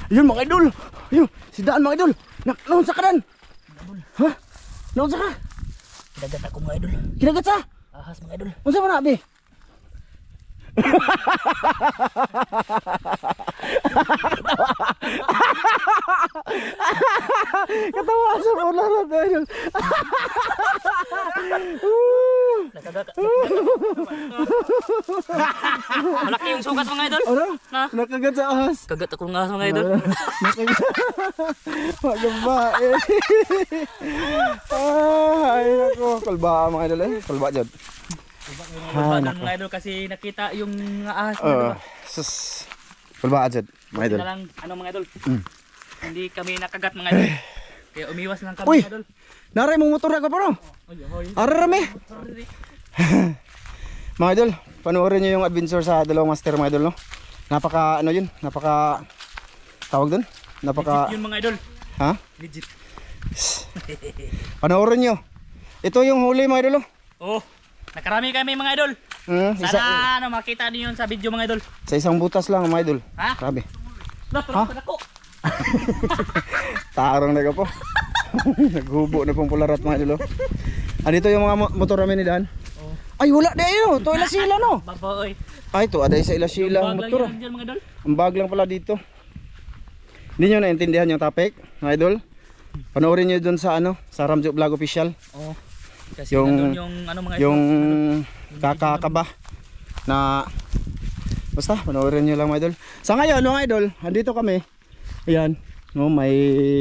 Ayun mga idol. Ayun, si Daan mga idol. Naunsa ka Dan? Ha? Naunsa ka? Kinagat ako mga idol. Kinagat sa? Ahas mga idol. Unsa man abi? Katawa sa bola na idol. Nakagat. Malaki yung sugat mga idol. Ano? Ha? Nakagat sa ahas. Kagat ako ng ahas mga idol. Magbabae. Ay nako, kalba mga idol eh. Kalba jud. Bagan mga idol kasi nakita yung ahas mga idol. Sus. Kalba jud mga idol. Na lang ano mga idol. Hindi kami nakagat mga idol. Kaya umiwas lang kami Uy! mga idol. Naray mong motor ka pa no? Ararami. Mga idol, panoorin niyo yung adventure sa dalawang master mga idol no. Napaka ano yun, napaka tawag doon? Napaka Legit yun mga idol. ha? Legit. Panoorin niyo. Ito yung huli mga idol. Oh, nakarami kami mga idol. Sana ano makita niyo yun sa video mga idol. Sa isang butas lang mga idol. Ha? Grabe. Lapos ako. Tarong na ka po. Naghubo na pong pularat mga idol. Andito yung mga motor namin ni Dan. Oh. Ay wala na yun. Ito ila sila no. Baboy. Ay ito aday sa ila sila ang motor. Diyan mga idol. Ang bag lang pala dito. Hindi nyo naintindihan yung topic mga idol. Panoorin nyo dun sa ano, sa Ramjo Vlog Official. Oh. Kasi Yung- yung ano mga Yung idol. kakakaba na basta panoorin nyo lang mga idol. Sa ngayon mga idol, andito kami. Ayan, no, may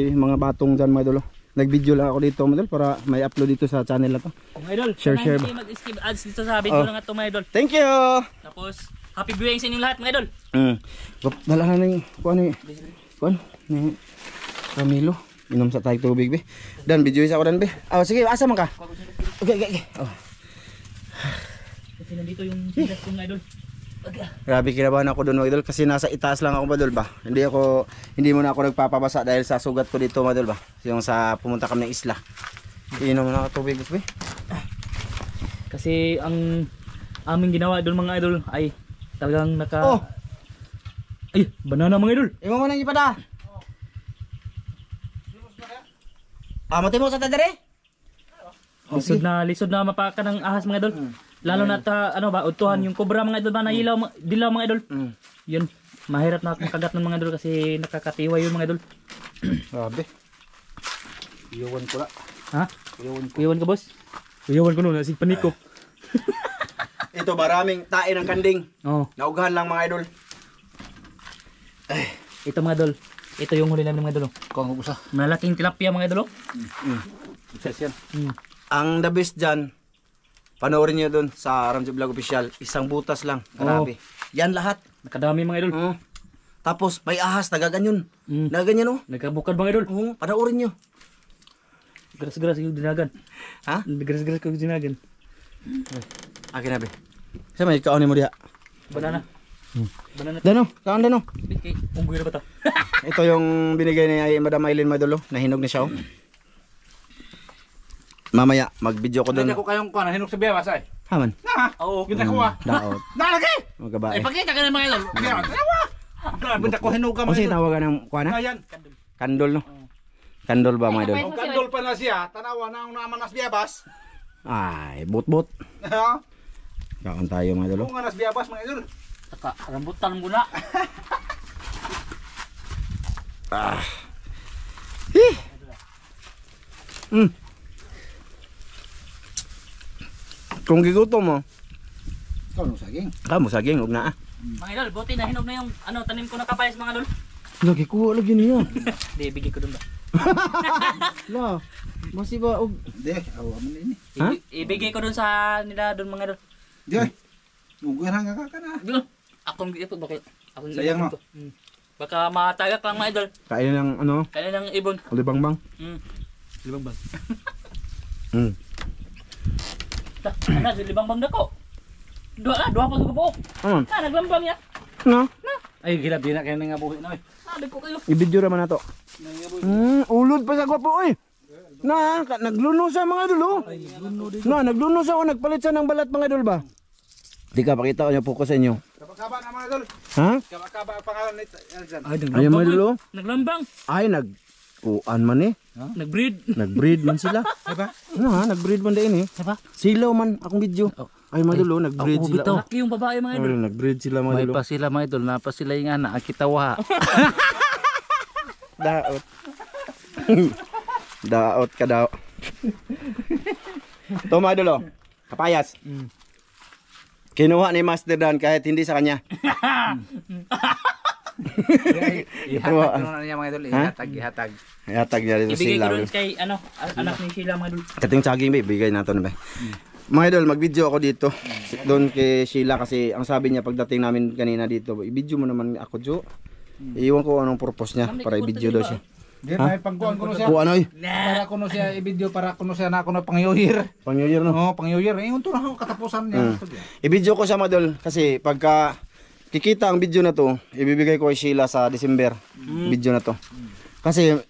mga batong dyan mga idol. Nag-video lang ako dito mga idol para may upload dito sa channel na to. Mga idol. Share, share Hindi mag-skip ads dito sa video lang ito mga idol. Thank you! Tapos happy viewing sa inyong lahat mga idol. Dala na ng kuan ni Camilo. Inom sa tayong tubig be. Dan, video isa ako dan be. Oh, sige, asa man ka? Okay. Oh. Kasi nandito yung silas ko mga idol. Grabe kinabahan ako doon mga idol kasi nasa itaas lang ako mga idol ba. Hindi muna ako nagpapabasa dahil sa sugat ko dito mga idol ba. Yung sa pumunta kami ng isla. Inom na ako tubig be. Kasi ang aming ginawa doon mga idol ay talagang Oh, ay, banana mga idol. imo man ang ipada. Mati mo sa tadere? Lisod na mapaka ng ahas mga idol. Lalo na ano ba, utuhan yung cobra mga idol ba na dilaw mga idol. Yun, mahirap na makagat ng mga idol kasi nakakatiwa yun mga idol. Grabe. Iyawan ko na. Ha? Kuyawan ka boss? Kuyawan ko nun, si paniko. Ito maraming tae ng kanding. Oh, Naugahan lang mga idol. ito mga idol. Ito yung huli namin mga idol. Kung usa. Malaking tilapia mga idol. Success yan. Ang the best dyan, panoorin nyo dun sa Ramjo Vlog Official. Isang butas lang. Grabe. Yan lahat. Nakadami mga idol. Tapos may ahas, nagaganyan. Nagaganyan oh. Nagkabukad mga idol. Panoorin nyo. Gras-gras yung dinagan. Ha? Gras-gras yung dinagan. Akin na be. Sa may kaunin mo diha. Banana. Banana. Dano, kaan dano. Okay, unggoy na ba ito? Ito yung binigay ni Madam Aileen Madolo. Nahinog na siya oh. Mamaya, mag-video ko dun. Hindi ko kayong kuha, hinog sa biyabas ay. Haman. Oo. Kita ko ah. Daot. Nalaki! Magkabae. Pakita ka na mga idol. Biyabas. Grabe na ko hinog ka Kasi tawagan ng kuana? Ayan. Kandol no? Kandol ba mga idol? Ang kandol pa na siya, tanawa na ang naman nas biyabas. Ay, bot-bot. Ha? Kaon tayo mga idol. Kung nga nas biyabas mga idol. Saka rambutan muna. Kung gigutom mo, Kano saging? kamo saging ug naa. Mga idol, buti na hinog na yung ano, tanim ko na kapayas mga idol. Lagi kuha lagi niya. Di, bigay ko dun ba? La, masi ba og Hindi, awa mo na ini. Ha? Ibigay ko dun sa nila dun mga idol. Di ay. Mugan hanga ka na. Dun, akong ipot bakit? Akong Sayang, ipot ko. Baka matagak lang mga idol. kain ng ano, Kaya ng ibon. libangbang. Libang bang. Mm. Ano, si libang bang dako. Dua pa ko po. Ano? Naglambang ya. No? Ay, gilab din na kayo nga buhi na. Ko kayo. I-video naman nato. Ulod pa sa gwapo oy. Nagluno sa mga idol oh. Nagluno sa nagpalit sa ng balat mga idol ba? Di ka pakita ko niya focus sa inyo. Kaba-kaba na mga idol. Ha? Kaba-kaba ang pangalan nito. Dyan. Ay, Ayun mga idol oh. Naglambang. Ay kuan man eh. Nagbreed. Nagbreed man sila. Diba? Ano ha? Nagbreed man din eh. Diba? Silaw man akong video. Ay mga idol oh, nagbreed sila. Oh. Laki yung babae mga idol. Ay, nagbreed sila mga May idol. pa sila mga idol. Napa sila yung anak. Akitawa. Daot. Daot ka daw. Ito mga idol oh. Kapayas. Kinuha ni Master Dan kahit hindi sa kanya. Ihatag na niya mga idol. Ihatag. Ihatag niya rin sa Ibigay ko Sheila. doon kay anak ni Sheila mga idol. Kating saging ba, ibigay natin ba. Mga idol, mag-video ako dito. Doon kay Sheila kasi ang sabi niya pagdating namin kanina dito, i-video mo naman ako, Jo. Iiwan ko anong purpose niya para i-video daw siya. Di may pangkuhan ko no siya. Kung ano eh, Para ko no siya i-video para ko no siya na ako na pang New Year. pang New Year no. Oo, pang New Year. Eh, unto na ako katapusan niya. I-video ko siya mga idol kasi pagka kikita ang video na to, ibibigay ko kay Sheila sa December. Video na to. Kasi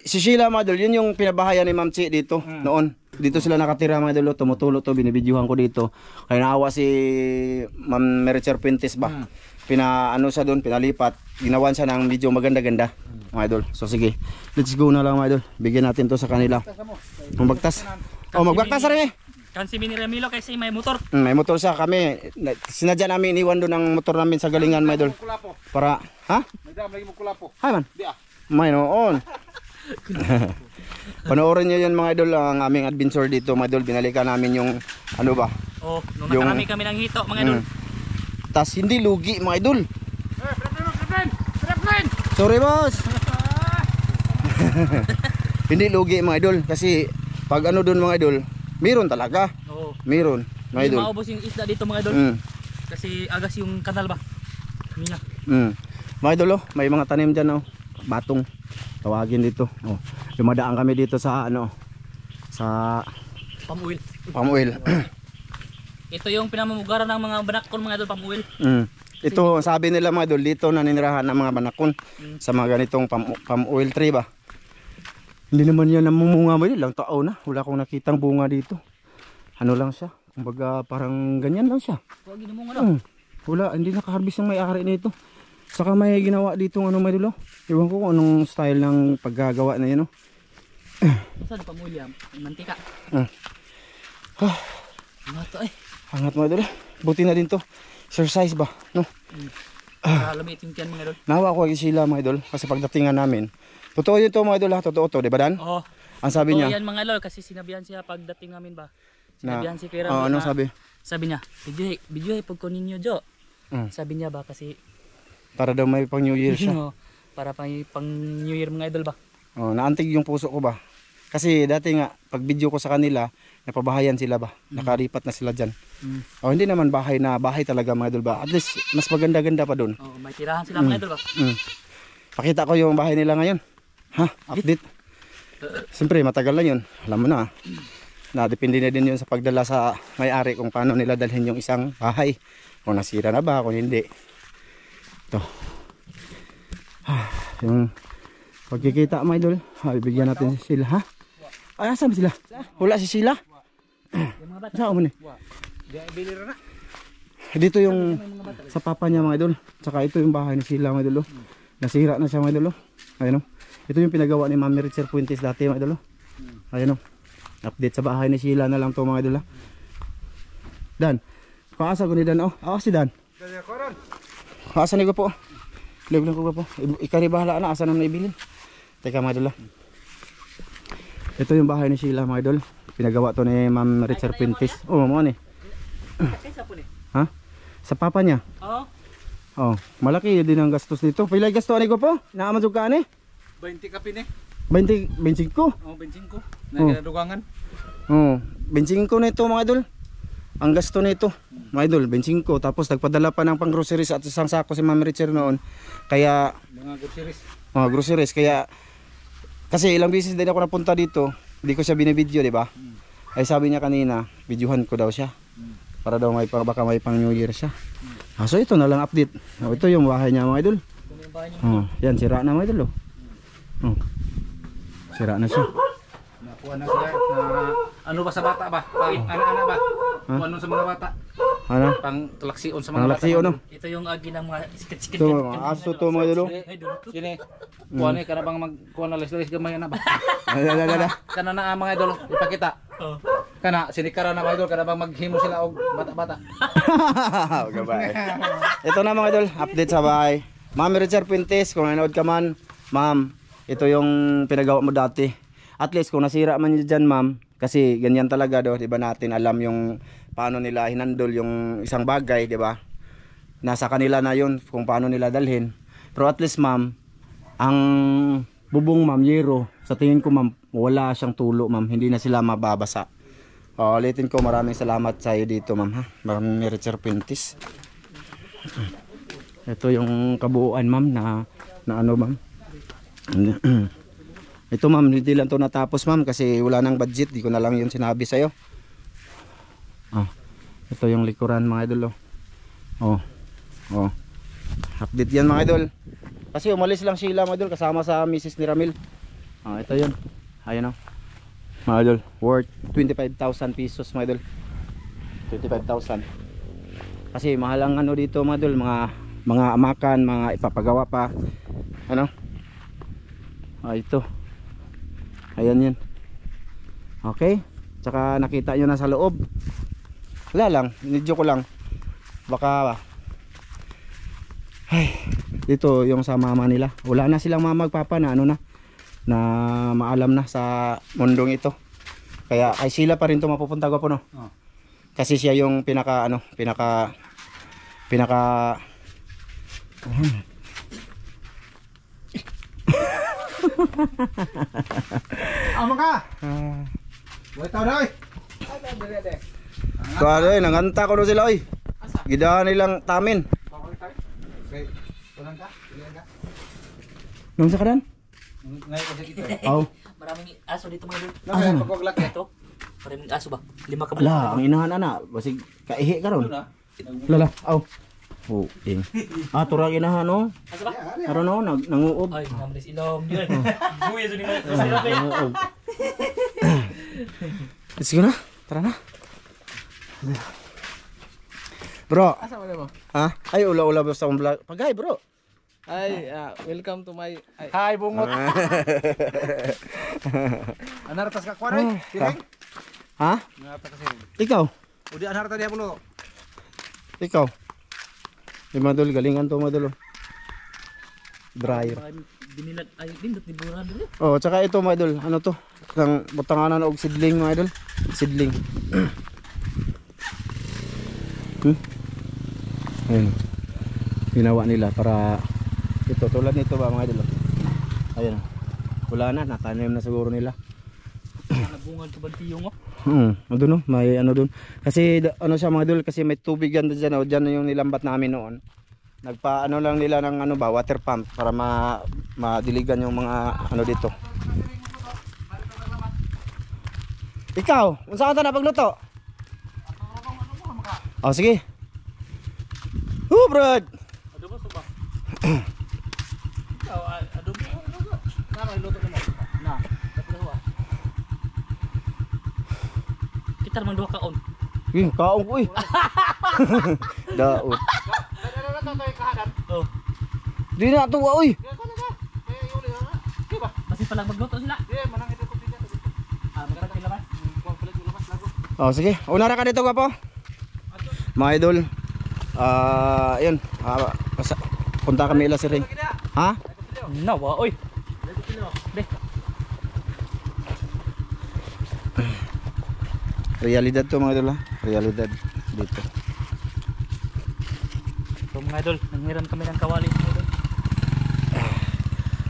si Sheila mga idol, yun yung pinabahayan ni Ma'am Chi dito noon. Dito sila nakatira mga idol, tumutulo to, binibidyohan ko dito. Kaya naawa si Ma'am Mericher Puentes ba? Pinaano siya doon, pinalipat. Ginawan siya ng video maganda-ganda mga idol. So sige, let's go na lang mga idol. Bigyan natin to sa kanila. Magbagtas. Oh, magbagtas rin eh. Kansi Mini Ramilo kasi may motor. May motor siya kami. Sinadya namin iniwan doon ang motor namin sa galingan mga idol. Kulapo. Para, ha? May dam lagi mo kulapo. Hay man. Di ah. May noon. Panoorin nyo yan mga idol, ang aming adventure dito mga idol. Binalikan namin yung ano ba. Oh, nung Yung- nakarami kami ng hito mga idol. Tas hindi lugi mga idol. Sorry boss. Hindi lugi mga idol kasi pag ano doon mga idol, meron talaga. Oo. Meron mga Hindi idol. maubos yung isda dito mga idol. Mm. Kasi agas yung kanal ba? Mina. Mga idol oh, may mga tanim dyan oh. Batong tawagin dito. Oh. Dumadaan kami dito sa ano sa Pamuil. Pamuil. Ito yung pinamumugaran ng mga banakon mga idol, pamuil. Ito sabi nila mga idol, dito naninirahan ng mga banakon sa mga ganitong palm-oil tree ba. Hindi naman yan namumunga mo, ilang taon na. Wala akong nakitang bunga dito. Ano lang siya, kumbaga parang ganyan lang siya. Huwag mo nga Wala, hindi nakaharbis yung may-ari nito. Saka may ginawa dito ano mga idol. Iwan ko kung anong style ng paggagawa na yun. Saan pamuil yan? Mantika. Ano to eh? Hangat mga idol. Buti na din to. Exercise ba? No? Lumit yung tiyan mga idol. Nawa ko kay Sheila mga idol kasi pagdatingan namin. Totoo yun to mga idol ha. Totoo to, di ba Dan? Oo. Ang sabi niya. yan mga idol kasi sinabihan siya pagdating namin ba? Na, Sinabihan si Kuya Ramil anong na- sabi? Sabi niya, video pag ko ninyo Jo. Sabi niya ba kasi Para daw may pang New Year siya. para pang New Year mga idol ba? Naantig yung puso ko ba? Kasi dati nga, pag video ko sa kanila, napabahayan sila ba? Nakaripat na sila dyan. Hindi naman bahay na bahay talaga mga idol ba? At least, mas maganda-ganda pa doon. Oh, may tirahan sila mga idol ba? Pakita ko yung bahay nila ngayon. Ha? Update. Siyempre, matagal na yun. Alam mo na. Depende na din yun sa pagdala sa may-ari kung paano nila dalhin yung isang bahay. Kung nasira na ba, kung hindi. Ito. Yung pagkikita mga idol. Ibigyan natin si Sheila. Ha? Ay, asan ba sila? Wala si Sheila? Saan mo ni? Dito yung sa papa niya mga idol. Tsaka ito yung bahay ni Sheila mga idol. Nasira na siya mga idol. Ayun o. Ito yung pinagawa ni Ma'am Mericher Puentes dati mga idol. Ayun o. Update sa bahay ni Sheila na lang to mga idol. Dan. Kaasa ko ni Dan oh. Si Dan. Kaasa ni ko po. Liog lang ko po. Ikari bahala na asa naman ibilin. Teka mga idol. Ito yung bahay ni Sheila mga idol. Pinagawa to ni Ma'am Mericher Puentes. Oh, mo ni. Kaysa po ni? Ha? Sa papa niya. Oo. Oh, malaki din ang gastos nito. Pilay gasto ani ko po? Naaman jud ka ani? 20 kapi ni. 25 ko. Oh, bensin ko. Nagdugangan. Oh, 25 na ito mga idol. Ang gasto nito, mga idol, 25. Tapos nagpadala pa ng pang-groceries at isang sako si Ma'am Richer noon. Kaya Mga groceries. groceries kaya kasi ilang beses din ako napunta dito. Hindi ko siya binibidyo, di ba? Ay sabi niya kanina, videohan ko daw siya. Para daw baka may pang New Year siya. So ito na lang update. Ito yung bahay niya mga idol. Ito na yung bahay niya. Yan, sira na mga idol. Sira na siya. Nakuha na siya na ano ba sa bata ba? Ano ba? Ano sa mga bata? Ano? Pang tulaksiun sa Ang mga laksi ano? Ito yung agi ng mga sikit-sikit. Ito mga aso to mga idol. Sini. Kuha ni kana bang magkuha na les gamay na ba? Dada. Kana na ang mga idol ipakita. Oh. Kana sinikara na mga idol kana bang maghimo sila og bata-bata. Gabay. Ito na mga idol, update sa bahay. Ma'am Richard Pintes, kung nanood ka man, ma'am, ito yung pinagawa mo dati. At least kung nasira man yun dyan, ma'am, kasi ganyan talaga do, di ba natin alam yung paano nila hinandol yung isang bagay, di ba? Nasa kanila na yun kung paano nila dalhin. Pero at least, ma'am, ang bubong ma'am, yero, sa tingin ko ma'am, wala siyang tulo, ma'am, hindi na sila mababasa. Ulitin ko, maraming salamat sa iyo dito, ma'am, ha? Maraming Richard Pintes. Ito yung kabuuan, ma'am, na ano, ma'am. Ito, ma'am, hindi lang to natapos, ma'am, kasi wala nang budget, di ko na lang yun sinabi sa'yo. Ito yung likuran, mga idol, oh. Update yan, mga idol. Kasi umalis lang sila, mga idol, kasama sa Mrs. ni Ramil. Ito yun. Ayan, mga idol, worth 25,000 pesos, mga idol. 25,000. Kasi mahal ang ano dito, mga idol, mga amakan, mga ipapagawa pa. Ano? Ito. Ayan yan. Okay. Tsaka nakita nyo na sa loob. Wala lang, nidyo ko lang. Baka ay, dito yung sa mama nila. Wala na silang mama magpapa na ano na maalam na sa mundong ito. Kaya ay sila pa rin to mapupunta ko po, no. Kasi siya yung pinaka Amo ka. Buhay tao na oy. Tuwa doy, nanganta ko no sila oy. Gidahan nilang tamin. Okay. Tulang ka? Tulang ka? Nung sa kanan? Ngayon kasi dito. Oh. Maraming aso dito mga idol. Nang pagwaglak Ito. Maraming aso ba? 5 ka ba? Ala, ang inahan ana, basig kaihi ka ron. Lala, aw. Oh, ing. Turang inahan no. Aso ba? Karon no, nanguob. Ay, namalis ilong. Buya sa nila. Nanguob. Sige na, tara na. Bro, Asa mo mo? ha? Ay, ula-ula ba sa akong vlog? Pagay, bro. Ay, welcome to my Hi bungot. Anartas ka kware? Tireng? Ha? Anartas kasi. Ikaw? Udi anartas dia puno. Ikaw? Di madul, galingan to madul. Dryer. Binilag ay dindot ni Buran dito. Oh, tsaka ito mga idol, ano to? Kang butanganan og sidling mga idol. Sidling. Ayun. Ginawa nila para ito tulad nito ba mga idol. Ayun. Wala na, natanim na siguro nila. Nagbungan ka ba tiyong oh? Ano no, may ano doon. Kasi ano siya mga idol, kasi may tubig yan diyan, oh. Diyan na yung nilambat namin noon. Nagpa ano lang nila ng ano ba, water pump para madiligan yung mga ano dito. Ikaw, unsa ka na pagluto? Oh, sige. Brad. Adobo suba. Adobo. Na may luto mo. Na. Tapos kita naman duha kaon. Kaong ko eh. Daot. Oh. Di na tuwa oy. Kasi pala magluto sila. Oh, sige. Una ra ka dito gwapo. Mga idol. Ayun. Punta kami ila Siring. Ha? Nawa oy. Deh. Realidad to mga idol ha. Realidad dito. So mga idol, nanghiram kami ng kawali mga idol.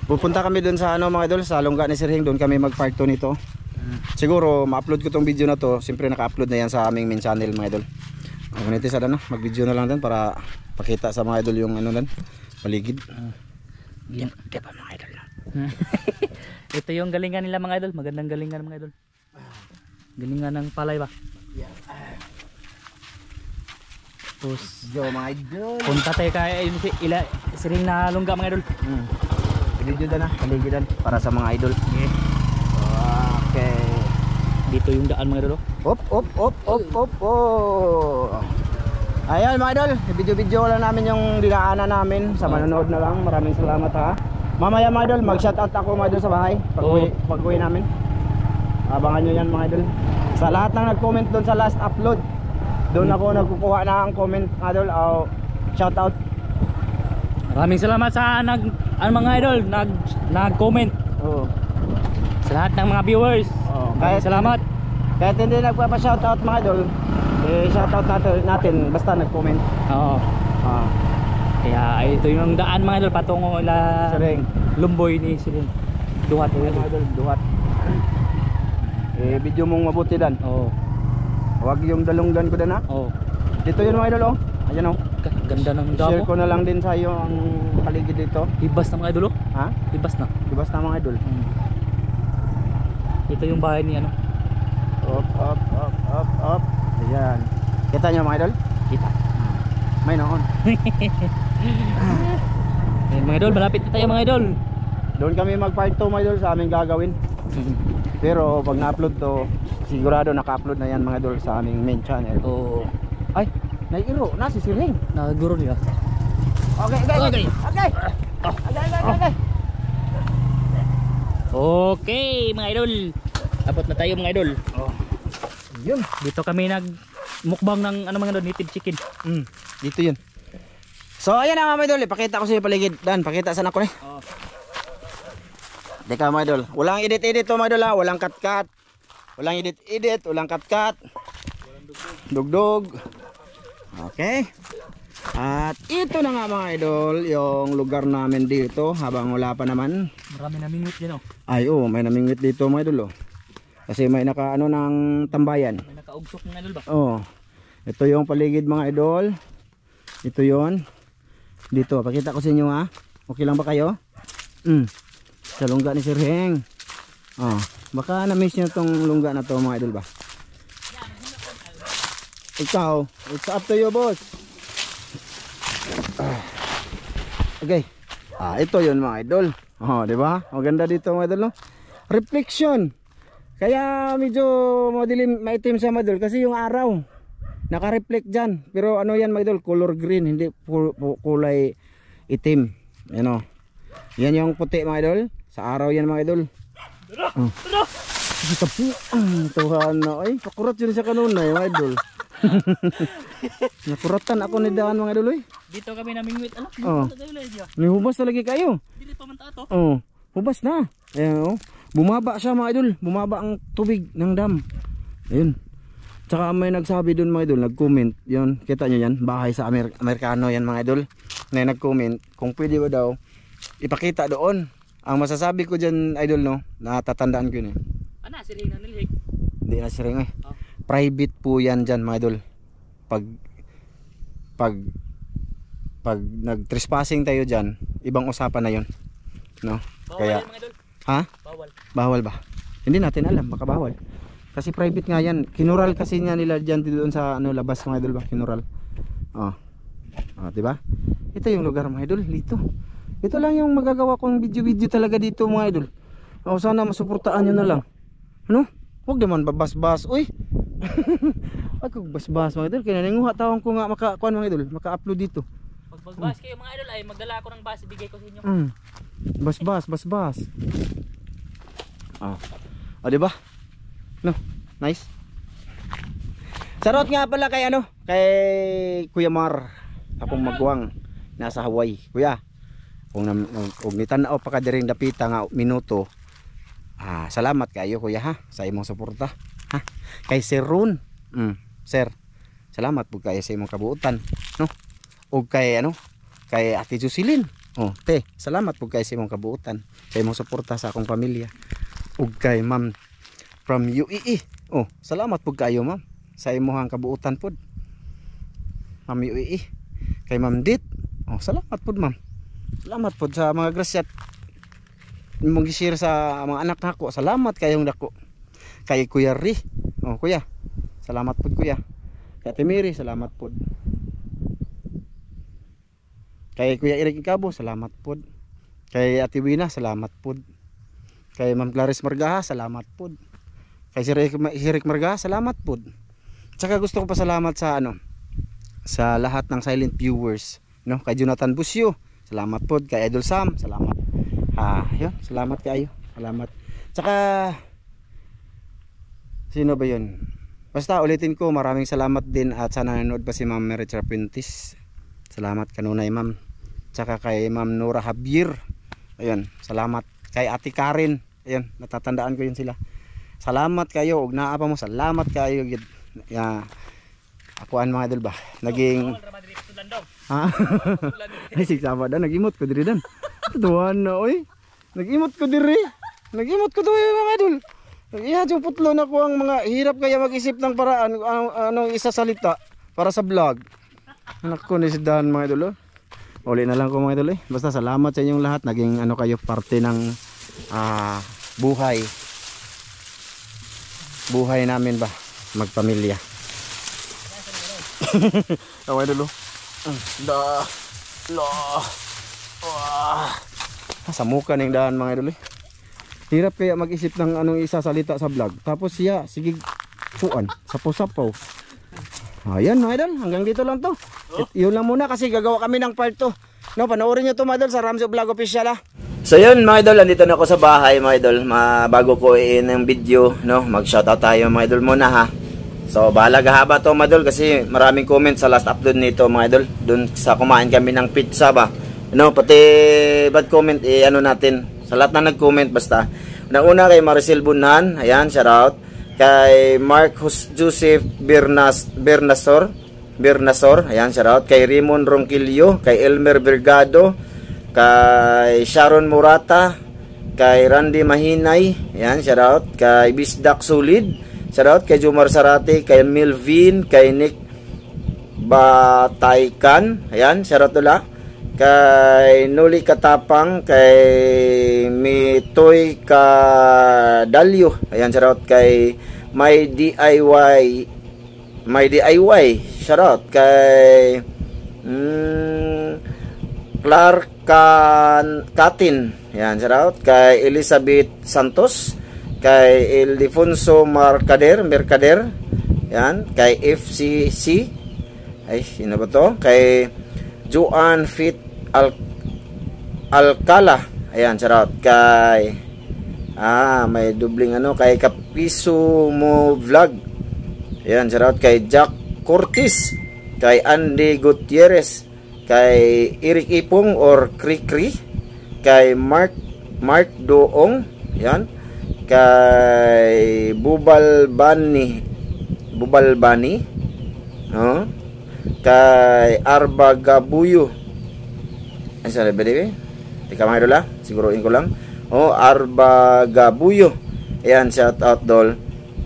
Pupunta kami doon sa ano mga idol, sa Lungga ni Siring, doon kami mag-part 2 nito. Siguro ma-upload ko tong video na to. Siyempre naka-upload na yan sa aming main channel mga idol. Ganito sana na, mag-video na lang din para pakita sa mga idol yung ano dan, paligid. Di ba mga idol? Ito yung galingan nila mga idol, magandang galingan mga idol. Galingan ng palay ba? Tapos Yo mga idol. punta tayo kay Siring na Lungga mga idol. Video na, paligidan para sa mga idol. Okay. Dito yung daan mga idol. Op. Ayan mga idol, video-video lang namin yung dinaanan namin. Sa manonood na lang, maraming salamat ha. Mamaya mga idol, mag-shoutout ako mga idol sa bahay pag-uwi namin. Abangan nyo yan mga idol. Sa lahat ng nag-comment doon sa last upload, doon ako nagkukuha na ang comment mga idol o shoutout. Maraming salamat sa mga idol nag-comment. Oo. Sa lahat ng mga viewers. Maraming salamat. Kahit hindi nagpapa-shoutout mga idol, shoutout natin basta nag-comment. Oo. Kaya ito yung daan mga idol patungo ila Siring. Lumboy ni Siring. Duhat Mga idol, duhat. Video mong mabuti dan. Oo. Huwag yung dalunggan ko dan ha. Oo. Dito yun mga idol oh. Ayan oh. Ganda ng Share damo. ko na lang din sa iyo ang paligid dito. Ibas na mga idol oh. Ha? Ibas na. Ibas na mga idol. Ito yung bahay ni ano. Up. Ayan. Kita nyo mga idol? Kita. May noon. Ayan, mga idol, malapit na tayo mga idol. Doon kami mag part 2 mga idol sa aming gagawin. Pero pag na-upload to, sigurado naka-upload na yan mga idol sa aming main channel. Oo. Ay, nairo, nasi siring. Naguro niya. Okay. Okay mga idol. Abot na tayo mga idol. Yun. Dito kami mukbang ng ano mga idol, native chicken. Dito yun. So ayan na mga idol, ipakita ko sa iyo paligid. Dan, pakita sana ko ni. Teka mga idol, walang edit to mga idol ha, walang cut. Walang edit, walang cut. Dugdog. Okay. At ito na nga mga idol, yung lugar namin dito habang wala pa naman. Marami na mingwit din oh. Ay may namingwit dito mga idol oh. Kasi may nakaano ng tambayan. May nakaugsok mga idol ba? Ito yung paligid mga idol. Ito yon. Dito, pakita ko sa inyo ha. Okay lang ba kayo? Sa lungga ni Sir Heng. Baka na-miss nyo tong lungga na to mga idol ba? Ikaw, it's up to you boss. Okay. Ito yon mga idol. Di ba? Maganda dito mga idol no? Reflection. Kaya medyo madilim, maitim siya mga idol kasi yung araw naka-reflect dyan. Pero ano yan mga idol, color green, hindi kulay itim. Yan o. Yan yung puti mga idol. Sa araw yan mga idol. Tuhan na. Ay, pakurat yun siya kanuna mga idol. Nakuratan ako ni Daan mga idol. Dito kami na mingwit. Ano? May hubas talaga kayo. Dili pa man tato. Hubas na. Ayan o. Bumaba siya mga idol. Bumaba ang tubig ng dam. Ayun. Tsaka may nagsabi dun mga idol, nag-comment. Yun, kita nyo yan. Bahay sa Amerikano yan mga idol. Na nag-comment kung pwede ba daw ipakita doon. Ang masasabi ko dyan idol no, natatandaan ko yun eh. Ano, siring na nilhig? Hindi na siring eh. Private po yan dyan mga idol. Pag nag-trespassing tayo dyan, ibang usapan na yun. No? Bawal Kaya, yan, mga idol. ha? Bawal. Bawal ba? Hindi natin alam, baka bawal. Kasi private nga yan. Kinural kasi niya nila dyan doon sa ano, labas mga idol ba? Kinural. Diba? Ito yung lugar mga idol, dito. Ito lang yung magagawa kong video talaga dito mga idol. Sana masuportaan nyo na lang. Ano? Huwag naman babas-bas. Uy! Huwag kong basbas mga idol. Kaya nanguha tawang ko nga makakuan mga idol. Maka-upload dito. Pag magbas kayo mga idol ay magdala ako ng bus, ibigay ko sa inyo. Basbas. Diba? No, nice. Sarot nga pala kay ano, kay Kuya Mar. Akong magwang nasa Hawaii. Kuya, kung nitanaw pa ka diring dapita nga minuto. Salamat kayo kuya ha sa imong suporta. Ha? Kay Sir Ron. Sir, salamat po kayo sa imong kabuutan, no? O kay ano, kay Ate Jocelyn. Te, salamat po kayo sa imong kabuutan, sa imong suporta sa akong pamilya. O kay Ma'am from UAE. Salamat po kayo ma'am sa imong kabuutan pod. Ma'am UAE. Kay Ma'am Dit. Salamat po ma'am. Salamat po sa mga grasyat mong gi-share sa mga anak nako. Salamat kayong dako. Kay Kuya Ri. Kuya. Salamat po kuya. Kay Ate Mary, salamat po. Kay Kuya Eric Ikabo, salamat po. Kay Ate Wina, salamat po. Kay Ma'am Clarice Margaha, salamat po. Kay Sir Rick Margaha, salamat po. Tsaka gusto ko pa salamat sa sa lahat ng silent viewers, no? Kay Jonathan Busio, salamat pod. Kay Idol Sam, salamat. Yun, salamat kayo. Salamat. Tsaka sino ba yun? Basta ulitin ko, maraming salamat din at sana nanonood pa si Ma'am Mary Charpintis. Salamat kanunay ma'am. Tsaka kay Ma'am Nora Javier. Ayun, salamat. Kay Ate Karen. Ayun, natatandaan ko yun sila. Salamat kayo. Ug naa pa mo, salamat kayo. Akuan mga idol ba? Naging ay sigsama da, nag-imot ko diri dan. Tuwan na oy. Nag-imot ko diri. Nag-imot ko diri mga idol. Iya, putlo na ko ang mga hirap kaya mag-isip ng paraan anong isasalita para sa vlog. Anak ko ni si Dan mga idol. Uli na lang ko mga idol. Basta salamat sa inyong lahat. Naging ano kayo parte ng buhay. Buhay namin ba? Magpamilya. Mga idol. Sa muka ng daan mga idol. Hirap kaya mag-isip ng anong isasalita sa vlog. Tapos siya, sige, suan, sapaw-sapaw. Ayan mga idol, hanggang dito lang to. Yun lang muna kasi gagawa kami ng part 2. No, panoorin nyo to mga idol sa Ramzo Vlog Official So yun mga idol, andito na ako sa bahay mga idol. Bago ko i-end video, no, mag-shoutout tayo mga idol muna ha. So bahala gahaba to mga idol kasi maraming comment sa last upload nito mga idol. Doon sa kumain kami ng pizza ba. No, pati bad comment ano natin. Sa lahat na nag-comment basta. Una kay Maricel Bunhan, ayan, shoutout. Kay Mark Joseph Bernasor, ayan, shoutout. Kay Raymond Ronquillo, kay Elmer Vergado, kay Sharon Murata, kay Randy Mahinay, ayan, shoutout. Kay Bisdak Sulid, shoutout. Kay Jomar Sarate, kay Melvin, kay Nick Bataykan, ayan, shoutout nila. Kay Noli Katapang, kay Mitoy Kadalyo, ayan, shoutout. Kay My DIY, shoutout. Kay Clark Katin, ayan, shoutout. Kay Elizabeth Santos, kay Ildefonso Mercader, ayan. Kay FCC, ay sino ba to? Kay Joan Fit Alcala, ayan, shoutout. Kay may dubling ano, kay Kapiso Mo Vlog, ayan, shoutout. Kay Jack Cortis, kay Andy Gutierrez, kay Eric Ipong or Krikri, kay Mark Doong, ayan. Kay Bubal Bani, no? Kay Arba Gabuyo, ay sorry bebe, tika mga idol siguruin ko lang. Arba Gabuyo, ayan, shout out dol.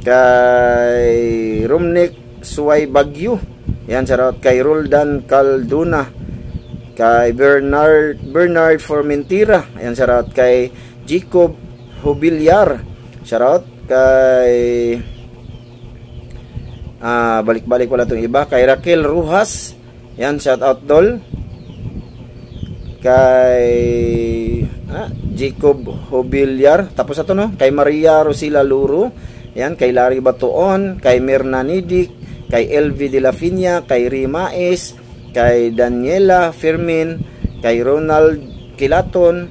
Kay Rumnik Suway Bagyo, ayan, shout out. Kay Roldan Calduna, kay Bernard Formentira, ayan, shout out. Kay Jacob Hobilyar, shout out. Kay balik-balik wala itong iba. Kay Raquel Rujas, yan, shout out dol. Kay Jacob Hobilyar, tapos ito no. Kay Maria Rosila Luro, yan. Kay Larry Batuon, kay Mirna Nidik, kay LV de la Finia, kay Rimaes, kay Daniela Fermin, kay Ronald Kilaton,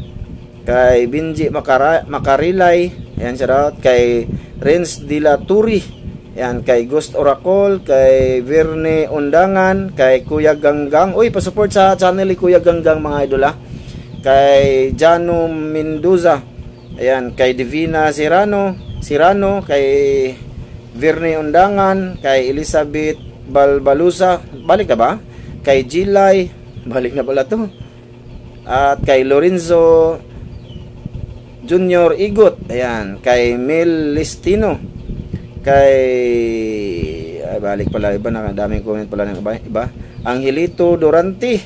kay Binji Makarilay, yan, shout out. Kay Renz de la Turi, yan. Kay Ghost Oracle, kay Verne Undangan, kay Kuya Ganggang. Uy, pasupport sa channel ni Kuya Ganggang mga idol Kay Jano Mendoza, ayan. Kay Divina Sirano, kay Verne Undangan, kay Elizabeth Balbalusa, balik na ba? Kay Gilay, balik na pala to. At kay Lorenzo Junior Igot, ayan. Kay Mel Listino, kay balik pala iba, nakadaming comment pala ng iba. Angelito Durante,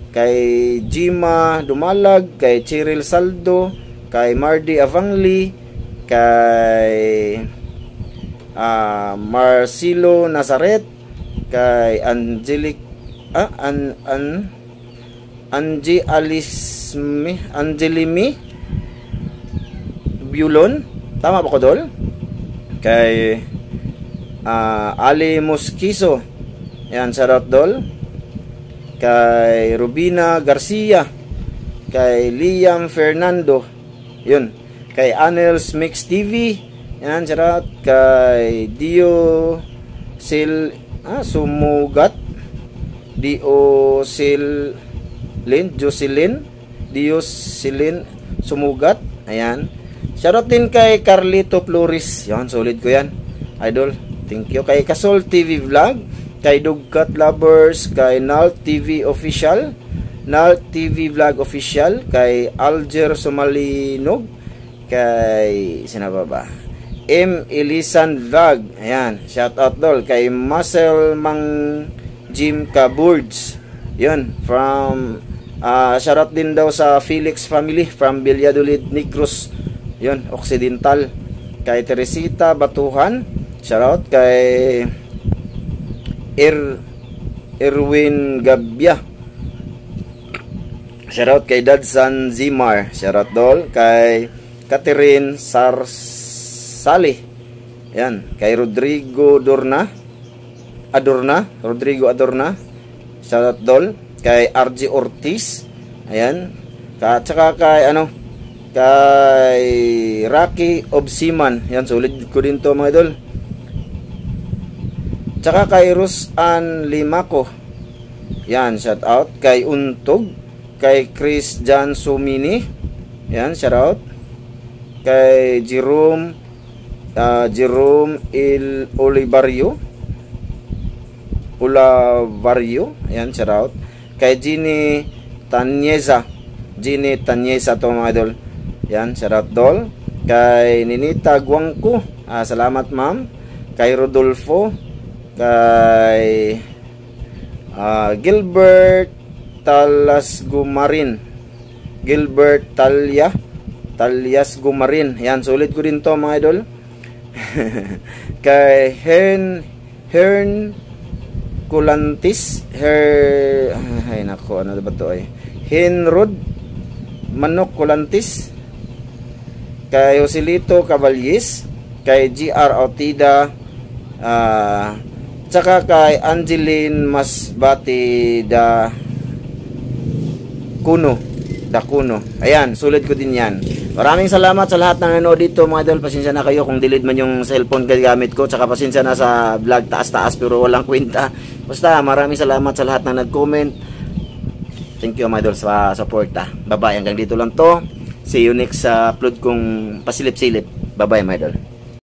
kay Jima Dumalag, kay Cheryl Saldo, kay Mardy Avangli, kay Marcelo Nazaret, kay Angelimi Bulon, tama ba ko dol? Kay Ali Mosquizo, yan, shoutout dol. kay Rubina Garcia, kay Liam Fernando, yun, kay Anels Mix TV, yan, shoutout kay Dio Sumugat, Jocelyn Sumugat, ayan. Shoutout din kay Carlito Flores, yan, solid ko yan, idol, thank you. Kay Kasol TV Vlog, kay Dugkat Lovers, kay Nalt TV Official, Nalt TV Vlog Official, kay Alger Somalinog, kay sinaba ba? M. Elisan Vlog, ayan, shout out dol. Kay Muscle Mang Jim Kaburds, yun, from shout out din daw sa Felix family from Valladolid, Negros, yun, Occidental. Kay Teresita Batuhan, shout out. Kay Erwin Gabia, shout out. Kay Dadsan Zimar, shout out dol. Kay Catherine Sarsali, yan. Kay Rodrigo Adorna, shout out dol. Kay RG Ortiz, ayan. Tsaka kay kay Rocky Obsiman, yan, solid ko din to mga idol. Tsaka kay Rusan Limaco, yan, shout out. Kay Untog, kay Chris Jan Sumini, yan, shout out. Kay Jerome Il Olivario, ayan, shout out. Kay Ginny Tanyeza to mga idol, yan, shout out dol. Kay Ninita Guangco, salamat ma'am. Kay Rodolfo, kay Gilbert Talyas Gumarin, yan, solid ko din to mga idol. Kay Hern Kulantis, ay nako, ano ba to ay? Henrod Manok Kulantis, kay Joselito Caballes, kay GR Autida, tsaka kay Angeline Masbati Dacuno, ayan, sulit ko din yan. Maraming salamat sa lahat ng nanood dito mga idol. Pasensya na kayo kung delete man yung cellphone gamit ko, tsaka pasensya na sa vlog taas pero walang kwenta. Basta maraming salamat sa lahat ng nag-comment. Thank you mga idol sa support. Bye bye, hanggang dito lang to. See you next sa upload kong pasilip-silip. Bye bye mga idol.